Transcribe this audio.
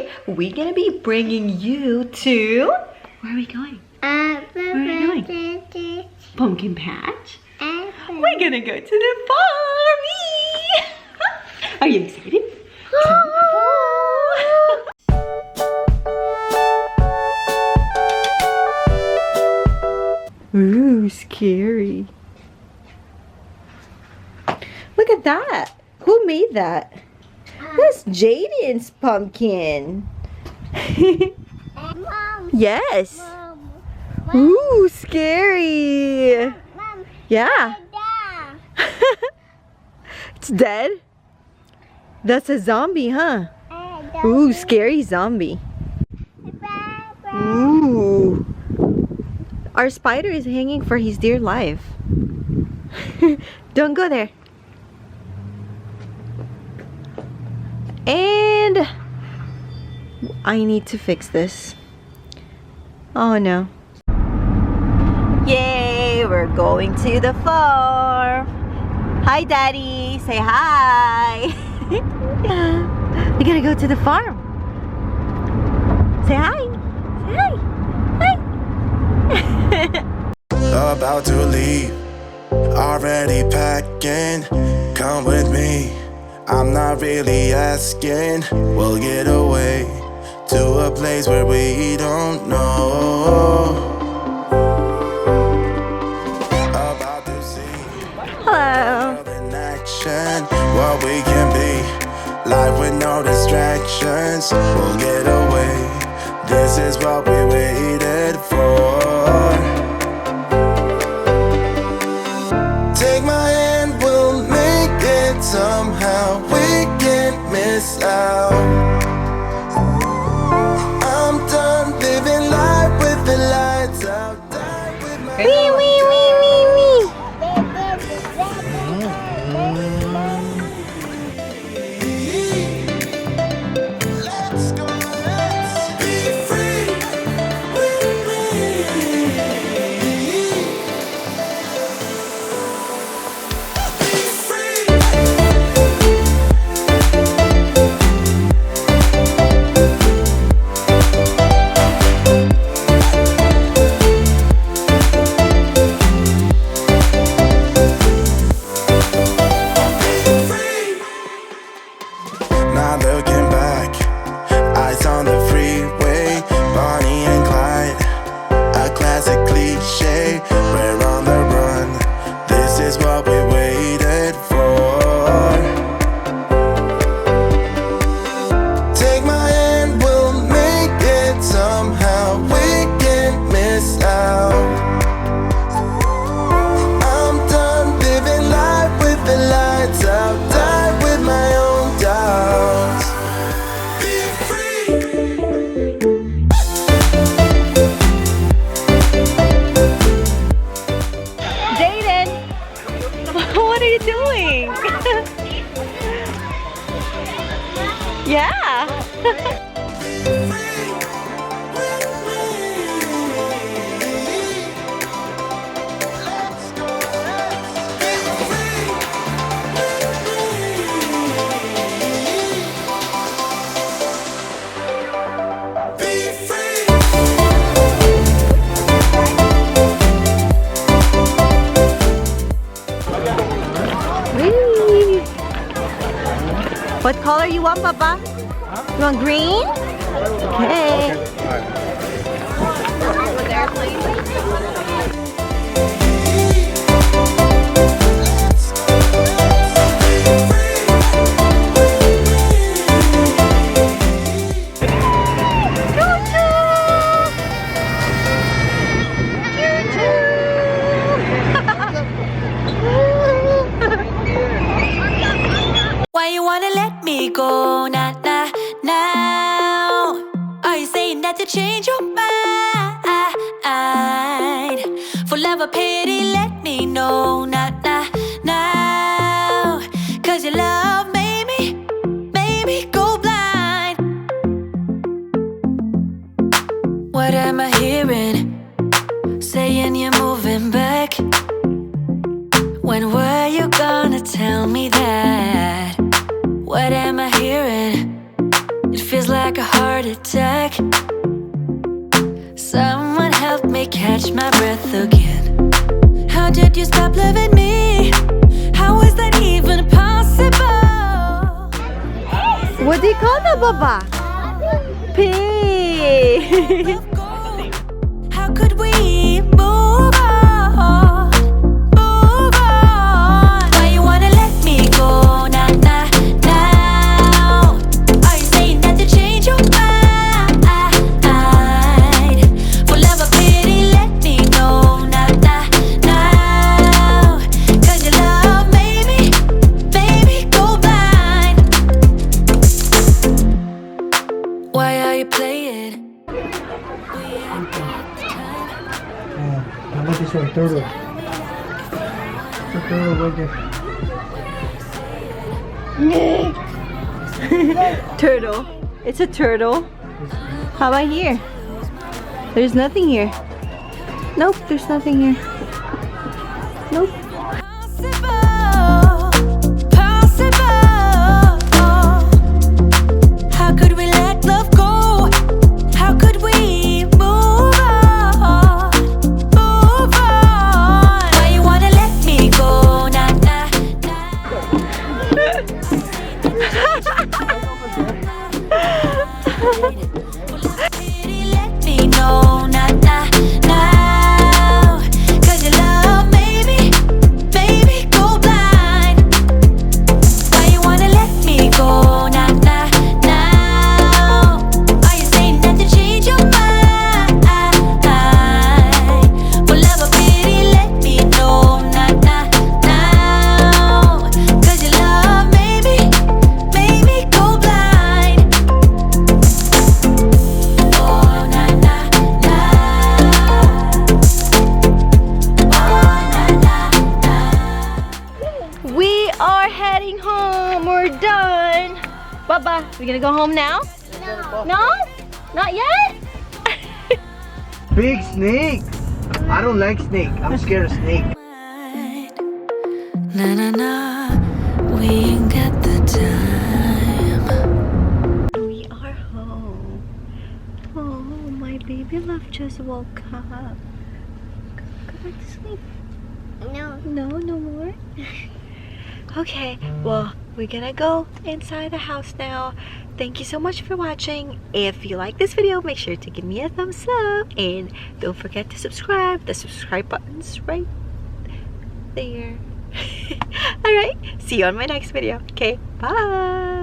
today we're gonna be bringing you to... Where are we going? Where are we going? Pumpkin patch? We're gonna go to the farm! Are you excited? Ooh, scary. Look at that. Who made that? That's JAYDEN'S pumpkin. Mom. Yes. Mom. Ooh, scary. Mom. Yeah. Dada. It's dead? That's a zombie, huh? Ooh, scary zombie. Ooh. Our spider is hanging for his dear life. Don't go there. And I need to fix this. Oh no. Yay, we're going to the farm. Hi, Daddy. Say hi. We gotta go to the farm. Say hi. Say hi. About to leave, already packing. Come with me, I'm not really asking. We'll get away to a place where we don't know. About to see Hello. in action, what we can be. Life with no distractions. We'll get away. This is what we waited for. Take my hand, we'll make it somehow. We can't miss out. I'm done living life with the lights out. Die with my Wee, wee, wee, wee, wee. Let's go, let's be free with me. Be free. Not looking back, eyes on the freeway, Bonnie and Clyde, a classic cliche. We're on the run, this is what we waited for. Take my hand, we'll make it somehow. We can't miss out. I'm done living life with the lights out. Die with my own doubts. Be free. Jayden, what are you doing? Yeah. Let's go, let's be free. Be free. Whee! What color you want, Papa? You want green? Okay. Why you wanna let me go now? Are you saying that to change your mind? For love or pity, let me know now. Cause your love made me go blind. What am I hearing? Saying you're moving back. When were you gonna tell me that? What am I hearing? It feels like a heart heart attack. Someone help me catch my breath again. How did you stop loving me? How is that even possible? What do you call that, Baba? Pig. How could we move on? Move on. Why you wanna let me go now? Now are you saying that to change your mind? For love or pity, let me know now. Cause your love made me go blind. Why are you playing? How much is your turtle? The turtle right there. Turtle. It's a turtle. How about here? There's nothing here. Nope, there's nothing here. Nope. How could we let love go? How could we move on? Move on. Why you wanna let me go? Nah. Let me know now. Cause your love made me go blind. Why you wanna let me go now? Are you saying that to change your mind? For love or pity, let me know now. Cause your love made me go blind. Oh, We are heading home. We're done. Baba, we gonna go home now? No? Not yet? Big snake! I don't like snake. I'm scared of snake. Nah, we ain't got the time. We are home. Oh, my baby love just woke up. Go back to sleep. No more? Okay, well, we're gonna go inside the house now. Thank you so much for watching. If you like this video, make sure to give me a thumbs up. And don't forget to subscribe. The subscribe button's right there. Alright, see you on my next video. Okay, bye.